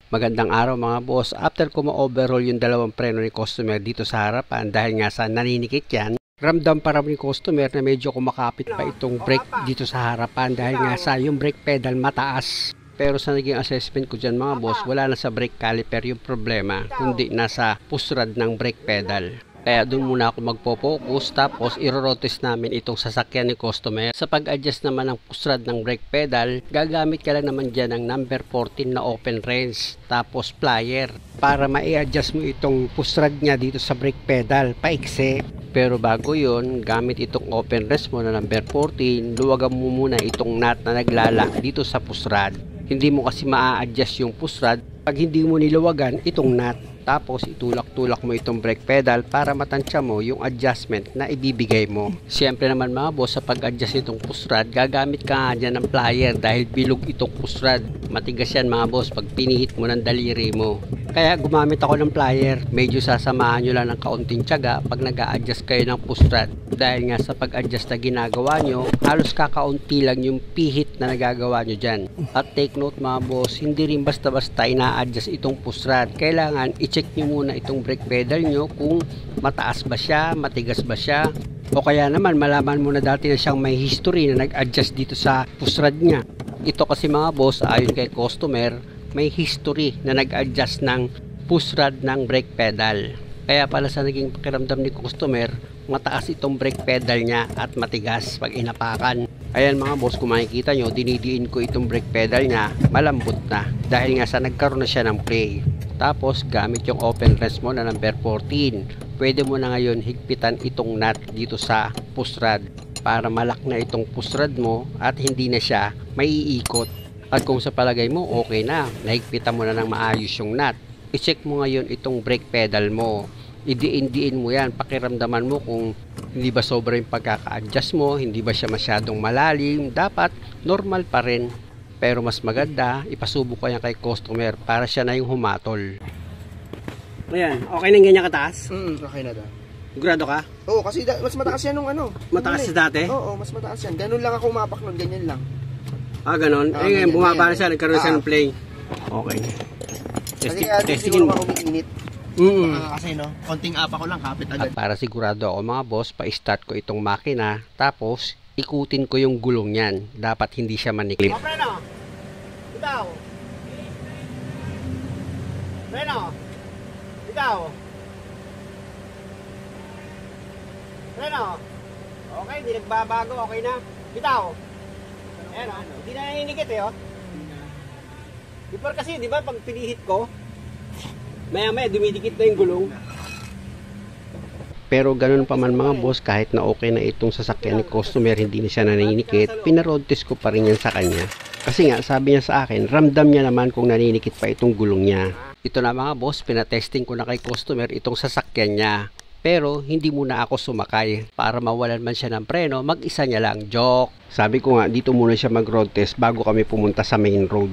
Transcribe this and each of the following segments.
Magandang araw mga boss. After ko ma-overhaul yung dalawang preno ni customer dito sa harapan dahil nga sa naninikit yan, ramdam pa rin ni customer na medyo kumakapit pa itong brake dito sa harapan dahil nga sa yung brake pedal mataas. Pero sa naging assessment ko dyan mga boss, wala na sa brake caliper yung problema, kundi nasa pusrad ng brake pedal. Kaya doon muna ako magpo-focus, tapos irorotes namin itong sasakyan ni customer. Sa pag-adjust naman ng pusrad ng brake pedal, gagamit ka lang naman dyan ng number 14 na open wrench, tapos plier, para ma-adjust mo itong pusrad niya dito sa brake pedal, paikse. Pero bago yon, gamit itong open wrench mo na number 14, luwagan mo muna itong nut na naglalak dito sa pusrad. Hindi mo kasi ma-adjust yung pusrad pag hindi mo niluwagan itong nut. Tapos itulak-tulak mo itong brake pedal para matansya mo yung adjustment na ibibigay mo. Siyempre naman mga boss, sa pag-adjust itong pusrad, gagamit ka nga dyan ng plier dahil bilog itong pusrad. Matigas yan mga boss pag pinihit mo ng daliri mo. Kaya gumamit ako ng plier. Medyo sasamahan nyo lang ng kaunting tiyaga pag nag-a-adjust kayo ng pusrad. Dahil nga sa pag-adjust na ginagawa nyo, halos kakaunti lang yung pihit na nagagawa nyo dyan. At take note mga boss, hindi rin basta-basta ina-adjust itong pusrad. Kailangan i-check nyo muna itong brake pedal nyo kung mataas ba siya, matigas ba siya, o kaya naman malaman mo na dati na siyang may history na nag-adjust dito sa pusrad niya. Ito kasi mga boss, ayon kay customer, may history na nag-adjust ng pusrad ng brake pedal. Kaya pala sa naging pakiramdam ni customer, mataas itong brake pedal niya at matigas pag inapakan. Ayan mga boss, kung makikita nyo, dinidiin ko itong brake pedal niya, malambot na dahil nga sa nagkaroon na siya ng play. Tapos gamit yung open wrench mo na number 14, pwede mo na ngayon higpitan itong nut dito sa pusrad para malak na itong pusrad mo at hindi na siya maiikot. At kung sa palagay mo okay na, nahigpitan mo na ng maayos yung nut, i-check mo ngayon itong brake pedal mo. Idiin-diin mo yan, pakiramdaman mo kung hindi ba sobra yung pagkaka-adjust mo, hindi ba siya masyadong malalim, dapat normal pa rin. Pero mas maganda, ipasubok ko yan kay customer para siya na yung humatol. Ayan, okay na yung ganyan kataas? Okay na daw. Sigurado ka? Oo, kasi mas mataas yan nung ano. Mataas sa dati? Oo, mas mataas yan. Ganun lang ako umapak nun, ganyan lang. Ah, ganun? Ngayon, bumaba na siya, nagkaroon siya ng play. Okay. Kasi kaya di siguro ka umiinit. Kasi no, konting apa ko lang, kapit agad. At para sigurado ako mga boss, pa-start ko itong makina, tapos ikutin ko yung gulong niyan. Dapat hindi siya manikip. O, preno! Ikaw! Preno! Ikaw! Preno! Okay, hindi nagbabago, okay na. Bitaw! Ayan o, hindi na naninikit eh o. Before kasi, di ba, pag pinihit ko, maya-maya dumidikit na yung gulong. Pero ganun pa man mga boss, kahit na okay na itong sasakyan ni customer, hindi na siya naninikit, pinaroad test ko pa rin yan sa kanya. Kasi nga, sabi niya sa akin, ramdam niya naman kung naninikit pa itong gulong niya. Ito na mga boss, pinatesting ko na kay customer itong sasakyan niya. Pero hindi muna ako sumakay para mawalan man siya ng preno, mag-isa niya lang. Joke! Sabi ko nga, dito muna siya mag-road test bago kami pumunta sa main road.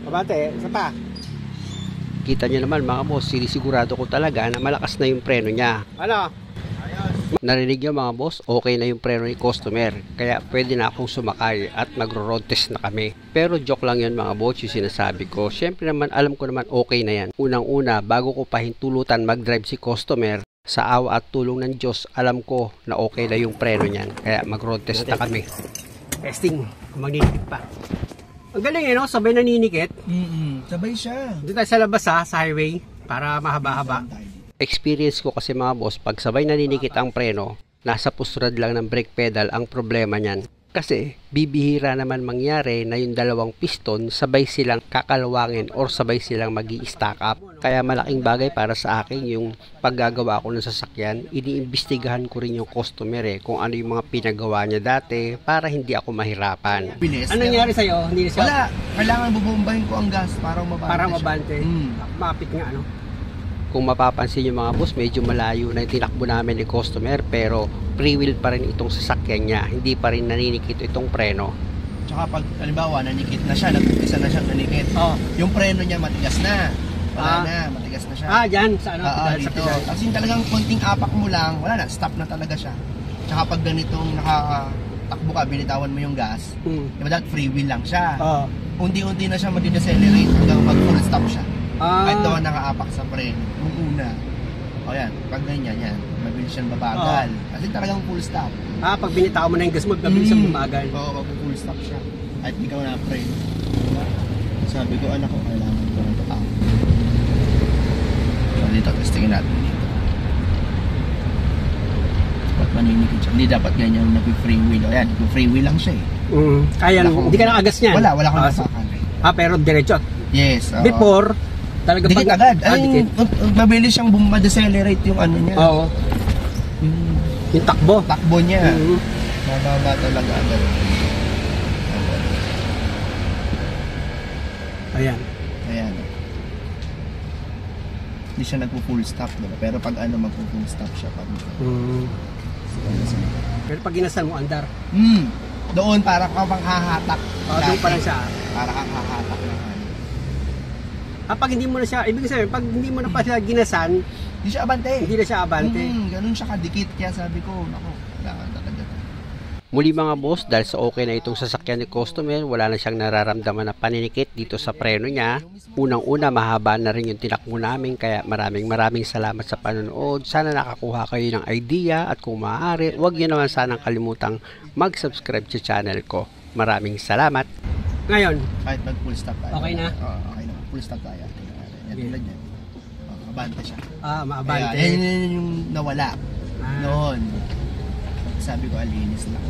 Kabante, isa pa. Kita niyo naman mga boss, sinisigurado ko talaga na malakas na yung preno niya. Ano? Narinig niyo mga boss, okay na yung preno ni customer. Kaya pwede na akong sumakay at magro-road test na kami. Pero joke lang yan mga boss, yung sinasabi ko. Siyempre naman, alam ko naman okay na yan. Unang-una, bago ko pa hintulutan mag-drive si customer, sa awa at tulong ng Diyos, alam ko na okay na yung preno niyan. Kaya mag-road test na kami. Testing, kung magninikit pa. Ang galing eh, no? Sabay naninikit. Sabay siya. Dito tayo sa labas ha, sa highway, para mahaba-haba. Experience ko kasi mga boss, pag sabay naninikit ang preno, nasa pusrad lang ng brake pedal ang problema niyan. Kasi bibihira naman mangyari na yung dalawang piston sabay silang kakalawangin or sabay silang magi-stack up. Kaya malaking bagay para sa akin yung paggagawa ko ng sasakyan. Iniimbestigahan ko rin yung customer kung ano yung mga pinagawa niya dati para hindi ako mahirapan. Ano nangyari sa'yo? Hindi siya? Wala, kailangan bubombahin ko ang gas para mabante. Para mabante. Mapit nga ano. Kung mapapansin nyo mga boss, medyo malayo na yung tinakbo namin ni customer, pero free wheel pa rin itong sasakyan niya, hindi pa rin naninikit itong preno. Tsaka pag halimbawa nanikit na siya, nag-umpisa na siyang nanikit, yung preno niya matigas na. Wala na, matigas na siya. Dyan, sa ano? Dito. Kasi talagang konting apak mo lang, wala na, stop na talaga siya. Tsaka pag ganitong nakatakbo ka, binitawan mo yung gas, diba that free wheel lang siya. unti-unti na siya mag-decelerate hanggang mag-full stop siya. Kahit Ah, doon nakaapak sa preno. Nung una. O yan, pag ganyan yan, mabilis siyang babagal. Kasi talagang full stop. pag binitaw mo na yung gas mo, mabilis ang bumagal. Oo, mag-full stop siya. At ikaw na preno. Diba? Sabi ko, anak ko, kailangan ko na ito. So dito, testingin natin dito. Dapat maninikit siya. Hindi dapat ganyan nag-free wheel. O yan, nag-free wheel lang siya eh. Kaya, hindi ka nakagas niyan. Wala akong nasakan. Pero diretso. Yes. oo. Before, talaga Dikit agad. dikit. Mabilis siyang ma-decelerate yung ano niya. Oo. Yung takbo. Takbo niya. Mhm. Mababa talaga agad. Ayan. Ayan. Hindi siya nagpo-full stop, diba? Pero pag ano, magpo-full stop siya pag Pero pag ginasal mo, andar. Doon para kapag hahatak. Doon pa lang siya. Para kang hahatak na ano. Pag hindi mo na siya, ibig sabihin, pag hindi mo na pa siya ginasan, Hindi siya abante. hindi na siya abante. Ganun siya kadikit. Kaya sabi ko, nako, kailangan talaga. Muli mga boss, dahil sa okay na itong sasakyan ni customer, wala na siyang nararamdaman na paninikit dito sa preno niya. Unang-una, mahaba na rin yung tinakbo namin, kaya maraming salamat sa panonood. Sana nakakuha kayo ng idea at kung maaari, huwag niyo naman sanang kalimutang mag-subscribe sa channel ko. Maraming salamat. Ngayon, Kahit mag-full stop tayo. Okay na? Oo, okay na. Full stop tayo. Yan, tulad yan. Abante siya. maabante. Kaya, yan yung nawala Ah. noon. Sabi ko, alinis lang.